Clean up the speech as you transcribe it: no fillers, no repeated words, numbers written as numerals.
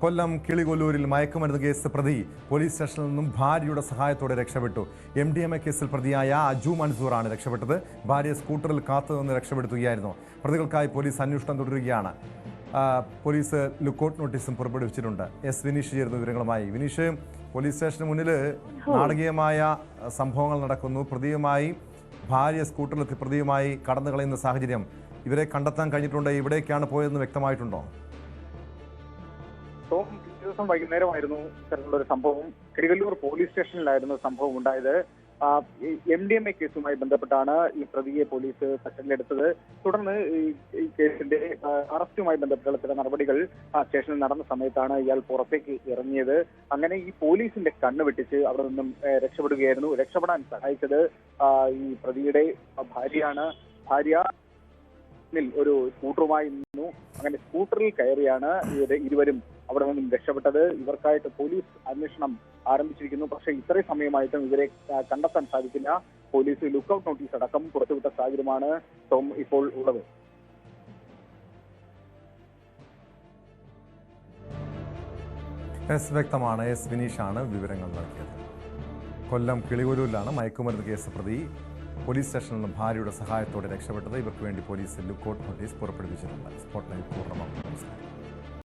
കൊല്ലം കിളികൊല്ലൂരിൽ മയക്കുമരുന്ന് കേസ് പ്രതി പോലീസ് സ്റ്റേഷനിൽ നിന്നും ഭാര്യയുടെ സഹായത്തോടെ രക്ഷപ്പെട്ടു. MDMA കേസിൽ പ്രതിയായ അജു മൻസൂറാണ് രക്ഷപ്പെട്ടത്. ഭാര്യയെ സ്കൂട്ടറിൽ കാത്തുനിന്ന് രക്ഷപ്പെടുത്തുകയായിരുന്നു. പ്രതികൾക്കായി പോലീസ് അന്വേഷണം തുടരുകയാണ്. പോലീസ് ലുക്കൌട്ട് നോട്ടീസും പുറപ്പെടുവിച്ചിട്ടുണ്ട്. വിനീഷ് ചേരുന്ന വിവരങ്ങളുമായി. വിനീഷ്, പോലീസ് സ്റ്റേഷന് മുന്നിൽ നാടകീയമായ സംഭവങ്ങൾ നടക്കുന്നു. പ്രതിയുമായി ഭാര്യ സ്കൂട്ടറിലെത്തി പ്രതിയുമായി കടന്നു കളയുന്ന സാഹചര്യം. ഇവരെ കണ്ടെത്താൻ കഴിഞ്ഞിട്ടുണ്ട്. എവിടേക്കാണ് പോയതെന്ന് വ്യക്തമായിട്ടുണ്ടോ? ദിവസം വൈകുന്നേരമായിരുന്നു ഇത്തരത്തിലുള്ള ഒരു സംഭവം. കിളികൊല്ലൂർ പോലീസ് സ്റ്റേഷനിലായിരുന്നു സംഭവം ഉണ്ടായത്. MDMA കേസുമായി ബന്ധപ്പെട്ടാണ് ഈ പ്രതിയെ പോലീസ് കസ്റ്റഡിയിലെടുത്തത്. തുടർന്ന് ഈ കേസിന്റെ അറസ്റ്റുമായി ബന്ധപ്പെട്ടുള്ള ചില നടപടികൾ സ്റ്റേഷനിൽ നടന്ന സമയത്താണ് ഇയാൾ പുറത്തേക്ക് ഇറങ്ങിയത്. അങ്ങനെ ഈ പോലീസിന്റെ കണ്ണ് വെട്ടിച്ച് അവിടെ നിന്നും രക്ഷപ്പെടുകയായിരുന്നു. രക്ഷപ്പെടാൻ സഹായിച്ചത് ഈ പ്രതിയുടെ ഭാര്യയാണ്. ഭാര്യ ഒരു സ്കൂട്ടറുമായി നിന്നു. അങ്ങനെ സ്കൂട്ടറിൽ കയറിയാണ് ഇരുവരും അവിടെ നിന്നും രക്ഷപ്പെട്ടത്. ഇവർക്കായിട്ട് പോലീസ് അന്വേഷണം ആരംഭിച്ചിരിക്കുന്നു. പക്ഷേ ഇത്രയും സമയമായിട്ടും ഇവരെ കണ്ടെത്താൻ സാധിക്കില്ല. പോലീസ് ലുക്കൌട്ട് നോട്ടീസ് അടക്കം പുറത്തുവിട്ട സാഹചര്യമാണ് ഇപ്പോൾ ഉള്ളത്. വ്യക്തമാണ്. വിനീഷാണ് വിവരങ്ങൾ നൽകിയത്. കൊല്ലം കിളികൊല്ലൂരിലാണ് മയക്കുമരുന്ന് കേസ് പ്രതി പോലീസ് സ്റ്റേഷനിൽ നിന്ന് ഭാര്യയുടെ സഹായത്തോടെ രക്ഷപ്പെട്ടത്. ഇവർക്ക് വേണ്ടി പോലീസ് ലുക്കൌട്ട് നോട്ടീസ് പുറപ്പെടുവിച്ചിട്ടുണ്ട്. സ്പോട്ട്ലൈറ്റ് പൂർണ്ണമാകും. നമസ്കാരം.